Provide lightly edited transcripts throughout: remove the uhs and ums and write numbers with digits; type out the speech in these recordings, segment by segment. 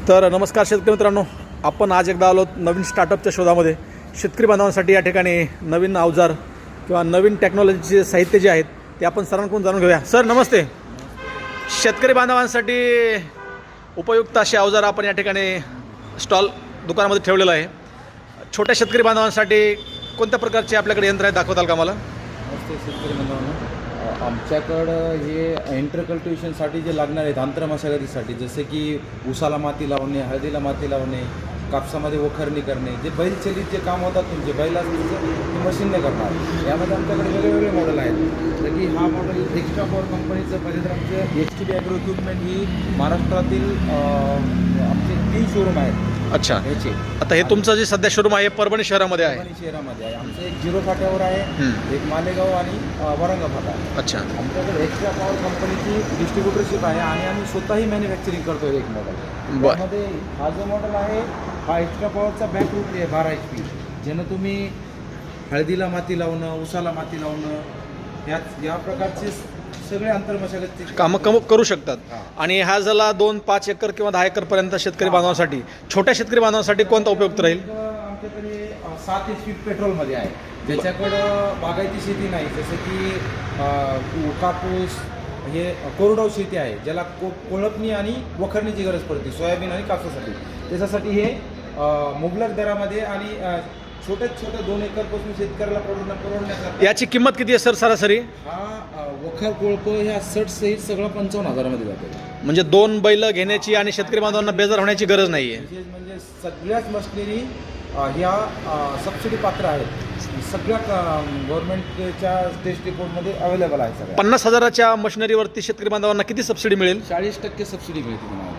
तर नमस्कार शेतकरी मित्रांनो, आपण आज एकदा आलो नवीन स्टार्टअपच्या शोधामध्ये. शेतकरी बांधवांसाठी या ठिकाणी नवीन अवजार किंवा नवीन टेक्नॉलॉजीचे साहित्य जे आहेत ते आपण सरांकडून जाणून घेऊया. सर नमस्ते. शेतकरी बांधवांसाठी उपयुक्त असे अवजार आपण या ठिकाणी स्टॉल दुकानामध्ये ठेवलेलं आहे. छोट्या शेतकरी बांधवांसाठी कोणत्या प्रकारचे आपल्याकडे यंत्र आहेत दाखवताल का मला? नमस्ते शेतकरी बांधवांनो, आमच्याकडं हे इंटरकल्टिवेशनसाठी जे लागणार आहेत आंतरमशागतीसाठी, जसे की ऊसाला माती लावणे, हळदीला माती लावणे, कापसामध्ये वखरणी करणे, जे बैलचलित जे काम होतात तुमचे बैलाचं मशीनने करणार, यामध्ये आमच्याकडे वेगवेगळे मॉडेल आहेत. जर की हा मॉडेल एक्स्ट्रा पॉवर कंपनीचं परिश्रमचे HTB ॲग्रो इक्विपमेंट ही महाराष्ट्रातील आमचे 3 शोरूम आहेत. अच्छा, याचे आता हे तुमचं जे सध्या शोरूम आहे परभणी शहरामध्ये आहे. परभणी शहरामध्ये आहे. आमचं एक 0 फाट्यावर आहे, एक मालेगाव आणि वरंगा फाटा. अच्छा, आमच्याकडे एक्स्ट्रा पॉवर कंपनीची डिस्ट्रीब्युटरशिप आहे आणि आम्ही स्वतःही मॅन्युफॅक्चरिंग करतो एक मॉडेल. त्यामध्ये हा जो मॉडेल आहे हा एक्स्ट्रा पॉवरचा बॅक रूट आहे 12 HP, ज्यानं तुम्ही हळदीला माती लावणं, ऊसाला माती लावणं, या प्रकारचे सगळे आंतरमशागतचे कामं करू शकतात. आणि हा झाला 2, 5 एकर किंवा 10 एकरपर्यंत शेतकरी बांधवांसाठी. छोट्या शेतकरी बांधवांसाठी कोणता उपयुक्त राहील? आमच्याकडे 7 HP पेट्रोलमध्ये आहे, ज्याच्याकडं बागायती शेती नाही, जसं की कापूस, हे कोरडवाहू शेती आहे, ज्याला कोळपणी आणि वखरणीची गरज पडते सोयाबीन आणि कापसासाठी. त्याच्यासाठी हे मुबलक दरामध्ये आणि छोट्या 2 एकरपासून शेतकऱ्याला परवडण्यासाठी. याची किंमत किती आहे सर सरासरी? हा वखर कोळप ह्या सट सहित सगळं 55,000मध्ये जाते. म्हणजे 2 बैल घेण्याची आणि शेतकरी बांधवांना बेजार होण्याची गरज नाही आहे. म्हणजे सगळ्याच मशिनरी ह्या सबसिडी पात्र आहेत. सगळ्या गव्हर्नमेंटच्या टेस्ट रिपोर्टमध्ये अवेलेबल आहे. सगळ्या 50,000च्या मशिनरीवरती शेतकरी बांधवांना किती सबसिडी मिळेल? 40% सबसिडी मिळते तुम्हाला.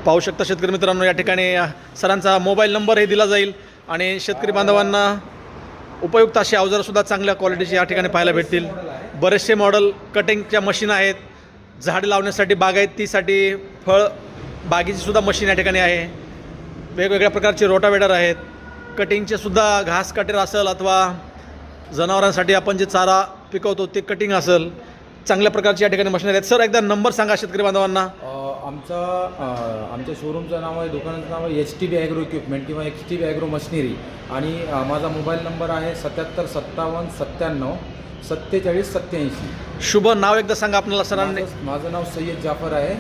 पाहू शकता शेतकरी मित्रांनो, या ठिकाणी सरांचा मोबाईल नंबरही दिला जाईल आणि शेतकरी बांधवांना उपयुक्त असे अवजारसुद्धा चांगल्या क्वालिटीचे या ठिकाणी पाहायला भेटतील. बरेचसे मॉडेल कटिंगच्या मशीन आहेत, झाडे लावण्यासाठी, बागायतीसाठी, फळ बागेची सुद्धा मशीन या ठिकाणी आहे. वेगवेगळ्या प्रकारचे रोटावेटर आहेत. कटिंगचे सुद्धा घास कटर असेल अथवा जनावरांसाठी आपण जे चारा पिकवतो ते असेल, चांगल्या प्रकारची या ठिकाणी मशीनरी आहेत. सर एकदा नंबर सांगा शेतकरी बांधवांना. आमच्या शोरूमचं नाव आहे, दुकानाचं नाव आहे HTB ॲग्रो इक्विपमेंट किंवा HTB ॲग्रो मशिनरी. आणि माझा मोबाईल नंबर आहे 77 57 97 47 87. शुभ नाव एकदा सांगा आपल्याला सरांनी. माझं नाव सय्यद जाफर आहे.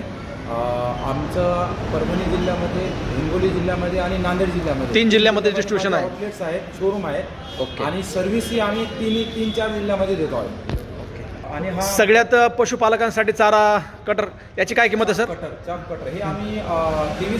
आमचं परभणी जिल्ह्यामध्ये, हिंगोली जिल्ह्यामध्ये आणि नांदेड जिल्ह्यामध्ये 3 जिल्ह्यामध्ये डिस्ट्रीब्युशन आहे. आउटलेट्स आहेत, शोरूम आहेत. ओके. आणि सर्व्हिसही आम्ही 3-4 जिल्ह्यामध्ये देतो आहे. आणि हा सगळ्यात पशुपालकांसाठी चारा कटर याची काय किंमत आहे सर? चाप कटर हे आम्ही 23